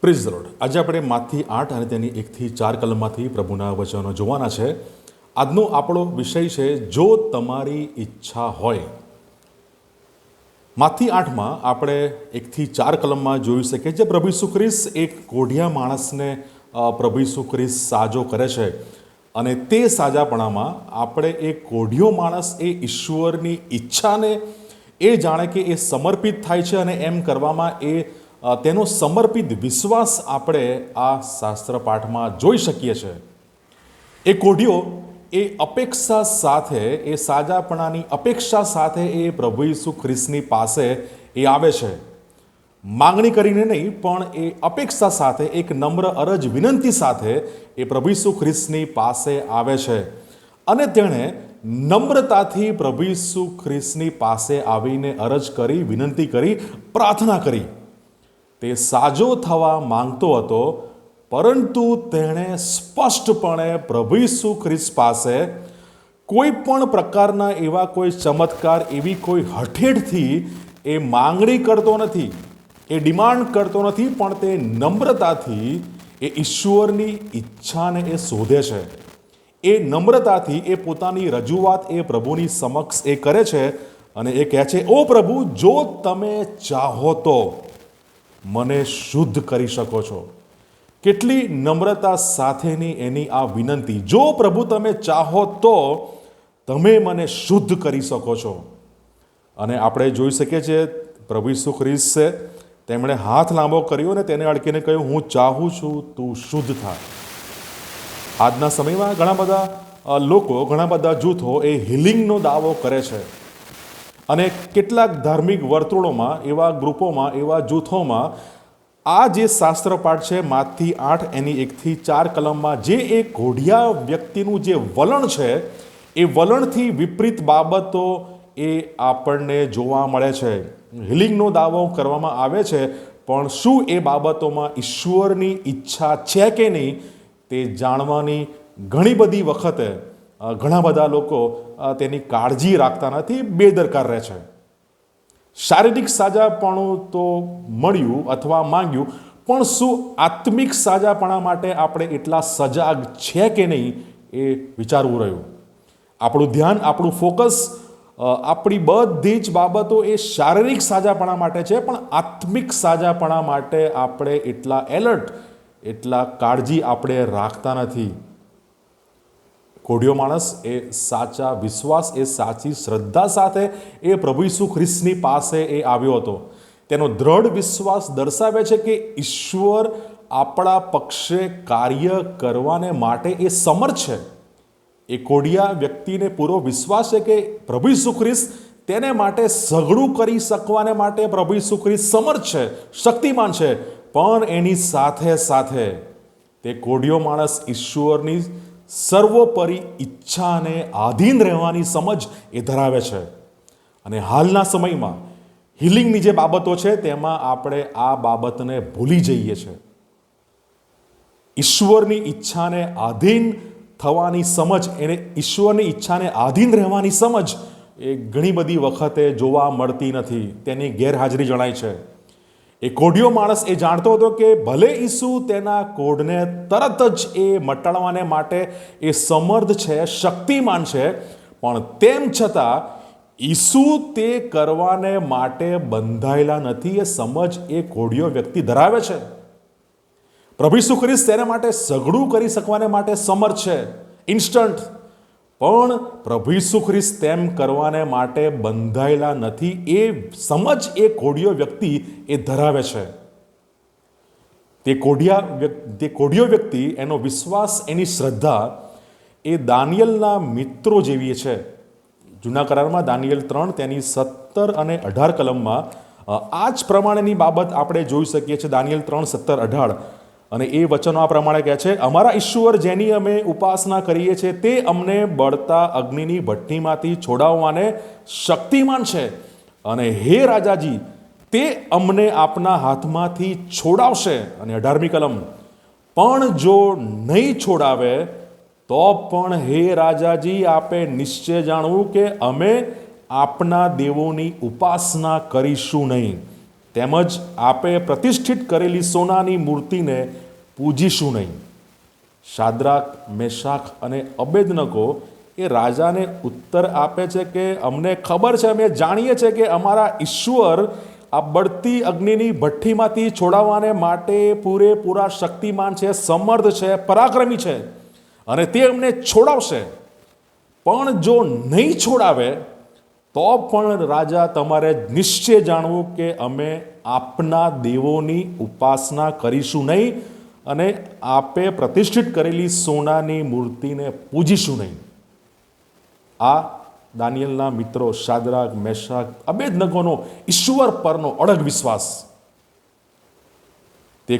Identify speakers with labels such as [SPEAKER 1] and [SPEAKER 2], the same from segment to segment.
[SPEAKER 1] Praise the lord. આજે આપણે માથી 8 અને તેની 1 થી 4 કલમમાંથી પ્રભુના વચનો જોવાના છે। આજનો આપણો વિષય છે જો તમારી ઈચ્છા હોય। માથી 8માં આપણે 1 થી 4 કલમમાં જોઈ શકીએ જે પ્રભુ ઈસુ ખ્રિસ્ત એક કોઢિયા માણસને પ્રભુ ઈસુ ખ્રિસ્ત સાજો કરે છે અને તે સાજાપણામાં આપણે એ કોઢિયો માણસ એ ઈશ્વરની ઈચ્છાને એ જાણે કે એ સમર્પિત થાય છે અને એમ કરવામાં તેનો સમર્પિત વિશ્વાસ આપણે આ શાસ્ત્ર પાઠમાં જોઈ શકીએ છીએ। એ કોઢિયો એ અપેક્ષા સાથે એ સાજાપણાની અપેક્ષા સાથે એ પ્રભુ ઈસુ ખ્રિસ્તની પાસે એ આવે છે, માંગણી કરીને નહીં પણ એ અપેક્ષા સાથે એક નમ્ર અરજ વિનંતી સાથે એ પ્રભુ ઈસુ ખ્રિસ્તની પાસે આવે છે અને તેણે નમ્રતાથી પ્રભુ ઈસુ ખ્રિસ્તની પાસે આવીને અરજ કરી, વિનંતી કરી, પ્રાર્થના કરી। તે સાજો થવા માંગતો હતો પરંતુ તેણે સ્પષ્ટપણે પ્રભુ ઈસુ ખ્રિસ્ત પાસે કોઈ પણ પ્રકારના એવા કોઈ ચમત્કાર, એવી કોઈ હઠેઠથી એ માંગણી કરતો નથી, એ ડિમાન્ડ કરતો નથી, પણ તે નમ્રતાથી એ ઈશ્વરની ઈચ્છાને એ શોધે છે। એ નમ્રતાથી એ પોતાની રજૂઆત એ પ્રભુની સમક્ષ એ કરે છે અને એ કહે છે, ઓ પ્રભુ, જો તમે ચાહો તો મને શુદ્ધ કરી શકો છો। કેટલી નમ્રતા સાથેની એની આ વિનંતી, જો પ્રભુ તમે ચાહો તો તમે મને શુદ્ધ કરી શકો છો। અને આપણે જોઈ શકીએ છીએ પ્રભુ ઈસુ ખ્રિસ્તે તેમણે હાથ લાંબો કર્યો અને તેને અડકીને કહ્યું, હું ચાહું છું તું શુદ્ધ થા। આજના સમયમાં ઘણા બધા લોકો, ઘણા બધા જૂથો એ હિલિંગનો દાવો કરે છે અને કેટલાક ધાર્મિક વર્તુળોમાં, એવા ગ્રુપોમાં, એવા જૂથોમાં આ જે શાસ્ત્ર પાઠ છે માથી 8 એની 1 થી 4 કલમમાં જે એક કોઢિયા વ્યક્તિનું જે વલણ છે એ વલણથી વિપરીત બાબતો એ આપણને જોવા મળે છે। હિલિંગનો દાવો કરવામાં આવે છે પણ શું એ બાબતોમાં ઈશ્વરની ઈચ્છા છે કે નહીં તે જાણવાની ઘણી બધી વખતે ઘણા બધા લોકો તેની કાળજી રાખતા નથી, બેદરકાર રહે છે। શારીરિક સાજાપણું તો મળ્યું અથવા માંગ્યું, પણ શું આત્મિક સાજાપણા માટે આપણે એટલા સજાગ છે કે નહીં એ વિચારવું રહ્યું। આપણું ધ્યાન, આપણું ફોકસ, આપણી બધી જ બાબતો એ શારીરિક સાજાપણા માટે છે, પણ આત્મિક સાજાપણા માટે આપણે એટલા એલર્ટ, એટલા કાળજી આપણે રાખતા નથી। કોઢિયો માણસ એ સાચા વિશ્વાસ, એ સાચી શ્રદ્ધા સાથે એ પ્રભુ ઈસુ ખ્રિસ્તની પાસે એ આવ્યો હતો। તેનો દ્રઢ વિશ્વાસ દર્શાવે છે કે ઈશ્વર આપણા પક્ષે કાર્ય કરવાને માટે એ સમર્થ છે। એ કોઢિયા વ્યક્તિને પૂરો વિશ્વાસ છે કે પ્રભુ ઈસુ ખ્રિસ્ત તેને માટે સઘળું કરી શકવાને માટે પ્રભુ ઈસુ ખ્રિસ્ત સમર્થ છે, શક્તિમાન છે, પણ એની સાથે સાથે તે કોઢિયો માણસ ઈશ્વરની સર્વોપરી ઈચ્છાને આધીન રહેવાની સમજ એ ધરાવે છે। અને હાલના સમયમાં હિલિંગની જે બાબતો છે તેમાં આપણે આ બાબતને ભૂલી જઈએ છીએ। ઈશ્વરની ઈચ્છાને આધીન થવાની સમજ, એને ઈશ્વરની ઈચ્છાને આધીન રહેવાની સમજ એ ઘણી બધી વખતે જોવા મળતી નથી, તેની ગેરહાજરી જણાય છે। એ કોઢિયો માણસ એ જાણતો હતો કે ભલે ઈસુ તેના કોઢને તરત જ એ મટાડવાને માટે એ સમર્થ છે, શક્તિમાન છે, પણ તેમ છતાં ઈસુ તે કરવાને માટે બંધાયેલા નથી, એ સમજ એ કોઢિયો વ્યક્તિ ધરાવે છે। પ્રભુ ઈસુ ખ્રિસ્ત તેના માટે સઘળું કરી શકવાને માટે સમર્થ છે, ઇન્સ્ટન્ટ, પણ પ્રભુ ઈસુ ખ્રિસ્ત તેમ કરવાને માટે બંધાયેલા નથી, એ સમજ એ કોઢિયો વ્યક્તિ એ ધરાવે છે। તે કોઢિયો વ્યક્તિ, એનો વિશ્વાસ, એની શ્રદ્ધા એ દાનિયેલના મિત્રો જેવી છે। જૂના કરારમાં દાનિયેલ 3 તેની 17 અને 18 કલમમાં આ જ પ્રમાણેની બાબત આપણે જોઈ શકીએ છીએ। દાનિયેલ 3, 17, 18 અને એ વચનો આ પ્રમાણે કહે છે, અમારા ઈશ્વર જેની અમે ઉપાસના કરીએ છીએ તે અમને બળતા અગ્નિની ભઠ્ઠીમાંથી છોડાવવાને શક્તિમાન છે અને હે રાજાજી તે અમને આપના હાથમાંથી છોડાવશે। અને 18મી કલમ, પણ જો નહીં છોડાવે તો પણ હે રાજાજી આપે નિશ્ચય જાણવું કે અમે આપના દેવોની ઉપાસના કરીશું નહીં। તેમજ આપે પ્રતિષ્ઠિત કરેલી સોનાની મૂર્તિને પૂજીશું નહીં. શાદ્રાક, મેશાક અને અબેદનગો એ રાજાને ઉત્તર આપે છે કે અમને ખબર છે, અમે જાણીએ છીએ કે અમારા ઈશ્વર આ બળતી અગ્નિની ભઠ્ઠીમાંથી છોડાવવાને માટે પૂરેપૂરા શક્તિમાન છે, સમર્થ છે, પરાક્રમી છે અને તે અમને છોડાવશે. પણ જો નહીં છોડાવે તો પણ રાજા તમારે નિશ્ચય જાણવું કે અમે આપના દેવોની ઉપાસના કરીશું નહીં અને આપે પ્રતિષ્ઠિત કરેલી સોનાની મૂર્તિને પૂજીશું નહીં. આ દાનિયેલના મિત્રો શાદ્રાક, મેશાક, અબેદનગોનો ઈશ્વર પરનો અડગ વિશ્વાસ. તે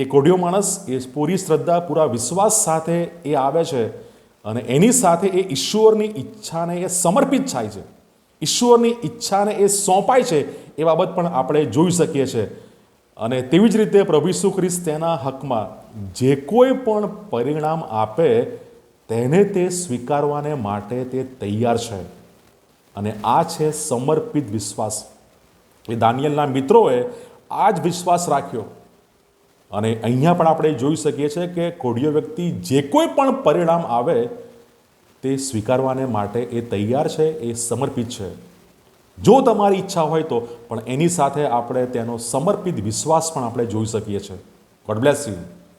[SPEAKER 1] કોઢિયો માણસ એ પૂરી શ્રદ્ધા, પૂરા વિશ્વાસ સાથે એ આવે છે અને એની સાથે એ ઈશ્વરની ઈચ્છાને એ સમર્પિત થાય છે, ઈશ્વરની ઈચ્છાને એ સોંપાય છે. એ બાબત પણ આપણે જોઈ શકીએ છીએ. અને તેવી જ રીતે પ્રભુ ઈસુ ખ્રિસ્ત તેના હકમાં જે કોઈ પણ પરિણામ આપે તેને તે સ્વીકારવાને માટે તે તૈયાર છે. અને આ છે સમર્પિત વિશ્વાસ. એ દાનિયેલના મિત્રોએ આ જ વિશ્વાસ રાખ્યો. અને અહીંયા પણ આપણે જોઈ શકીએ છીએ કે કોઢિયો વ્યક્તિ જે કોઈ પણ પરિણામ આવે તે સ્વીકારવાને માટે એ તૈયાર છે, એ સમર્પિત છે. જો તમારી ઈચ્છા હોય તો પણ એની સાથે આપણે તેનો સમર્પિત વિશ્વાસ પણ આપણે જોઈ શકીએ છીએ. God bless you.